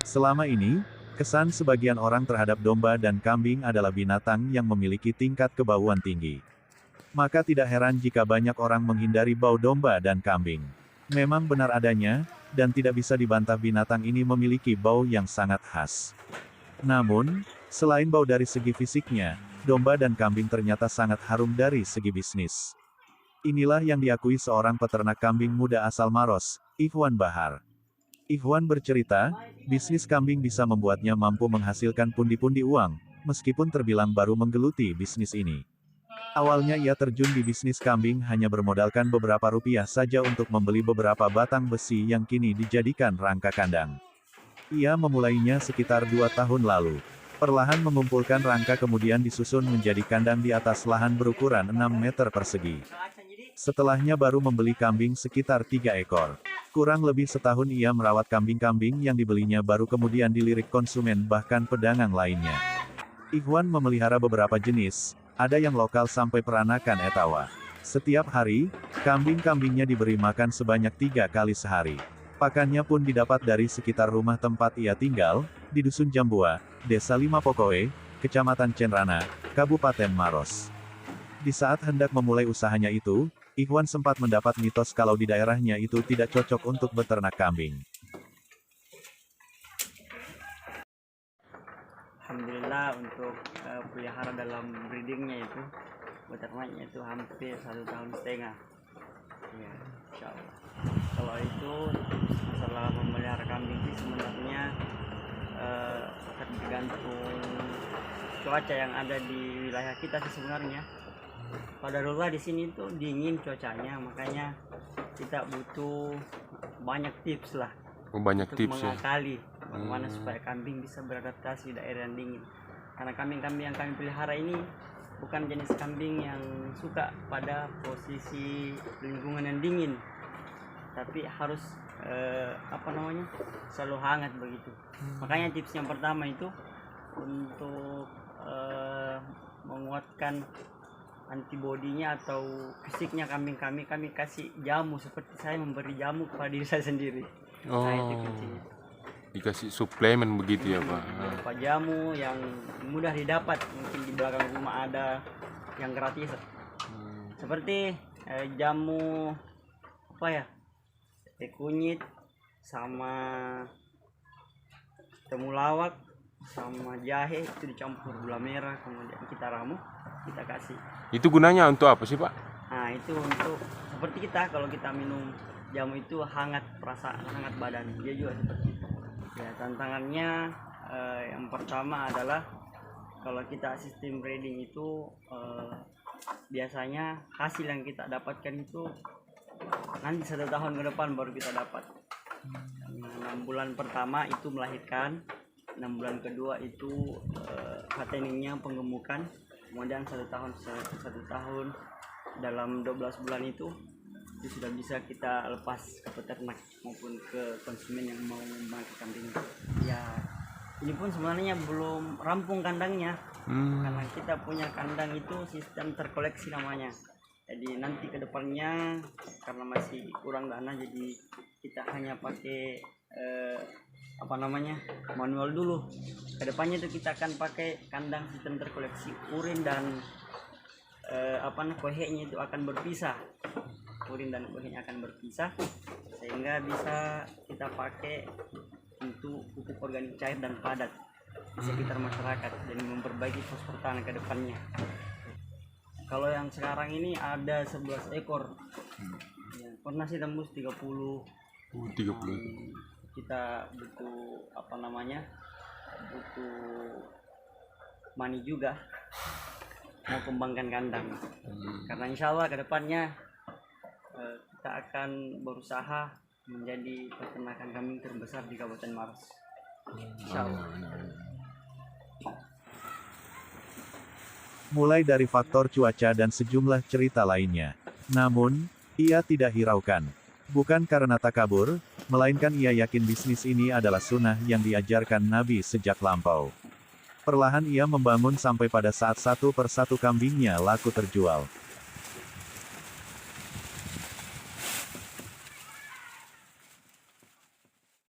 Selama ini, kesan sebagian orang terhadap domba dan kambing adalah binatang yang memiliki tingkat kebauan tinggi. Maka tidak heran jika banyak orang menghindari bau domba dan kambing. Memang benar adanya, dan tidak bisa dibantah binatang ini memiliki bau yang sangat khas. Namun, selain bau dari segi fisiknya, domba dan kambing ternyata sangat harum dari segi bisnis. Inilah yang diakui seorang peternak kambing muda asal Maros, Ikhwan Bahar. Ikhwan bercerita, bisnis kambing bisa membuatnya mampu menghasilkan pundi-pundi uang, meskipun terbilang baru menggeluti bisnis ini. Awalnya ia terjun di bisnis kambing hanya bermodalkan beberapa rupiah saja untuk membeli beberapa batang besi yang kini dijadikan rangka kandang. Ia memulainya sekitar 2 tahun lalu. Perlahan mengumpulkan rangka kemudian disusun menjadi kandang di atas lahan berukuran 6 meter persegi. Setelahnya baru membeli kambing sekitar 3 ekor. Kurang lebih setahun ia merawat kambing-kambing yang dibelinya baru kemudian dilirik konsumen bahkan pedagang lainnya. Ikhwan memelihara beberapa jenis, ada yang lokal sampai peranakan etawa. Setiap hari, kambing-kambingnya diberi makan sebanyak 3 kali sehari. Pakannya pun didapat dari sekitar rumah tempat ia tinggal, di Dusun Jambua, Desa Lima Pokoe, Kecamatan Cenrana, Kabupaten Maros. Di saat hendak memulai usahanya itu, Ikhwan sempat mendapat mitos kalau di daerahnya itu tidak cocok untuk beternak kambing. Alhamdulillah untuk pelihara dalam breedingnya itu, beternaknya itu hampir 1,5 tahun. Ya, insya Allah. Kalau itu masalah memelihara kambing sih sebenarnya tergantung cuaca yang ada di wilayah kita sih sebenarnya. Qadarullah di sini tuh dingin cuacanya, makanya kita butuh banyak tips lah. Banyak untuk tips ya. mengakali bagaimana supaya kambing bisa beradaptasi di daerah yang dingin. Karena kambing-kambing yang kami pelihara ini bukan jenis kambing yang suka pada posisi lingkungan yang dingin, tapi harus selalu hangat begitu. Makanya tips yang pertama itu untuk menguatkan antibodinya atau fisiknya kambing kami kasih jamu, seperti saya memberi jamu kepada diri saya sendiri. Oh, Nah, itu kuncinya. dikasih suplemen begitu ya Pak? Berupa jamu yang mudah didapat, mungkin di belakang rumah ada yang gratis. Seperti jamu teh kunyit sama temulawak sama jahe, itu dicampur gula merah, kemudian kita ramu, kita kasih. Itu gunanya untuk apa sih Pak? Nah, itu untuk seperti kita kalau kita minum jamu itu hangat, perasaan hangat badan, dia juga seperti itu. Ya, tantangannya yang pertama adalah kalau kita sistem breeding itu biasanya hasil yang kita dapatkan itu nanti 1 tahun ke depan baru kita dapat. 6 bulan pertama itu melahirkan, 6 bulan kedua itu fatteningnya, penggemukan, kemudian 1 tahun dalam 12 bulan itu sudah bisa kita lepas ke peternak maupun ke konsumen yang mau memakai kambing. Ya, ini pun sebenarnya belum rampung kandangnya, karena kita punya kandang itu sistem terkoleksi namanya. Jadi nanti ke depannya karena masih kurang dana, jadi kita hanya pakai manual dulu. Kedepannya itu kita akan pakai kandang sistem terkoleksi, urin dan kohenya itu akan berpisah. Urin dan kohenya akan berpisah sehingga bisa kita pakai untuk pupuk organik cair dan padat di sekitar masyarakat dan memperbaiki fosfor tanah ke depannya. Kalau yang sekarang ini ada 11 ekor. Ya, pernah sih tembus 30. 30. Kita butuh butuh money juga mau kembangkan kandang. Karena insya Allah ke depannya kita akan berusaha menjadi peternakan kambing terbesar di Kabupaten Maros. Insya Allah. Mulai dari faktor cuaca dan sejumlah cerita lainnya. Namun, ia tidak hiraukan. Bukan karena takabur, melainkan ia yakin bisnis ini adalah sunnah yang diajarkan Nabi sejak lampau. Perlahan ia membangun sampai pada saat satu persatu kambingnya laku terjual.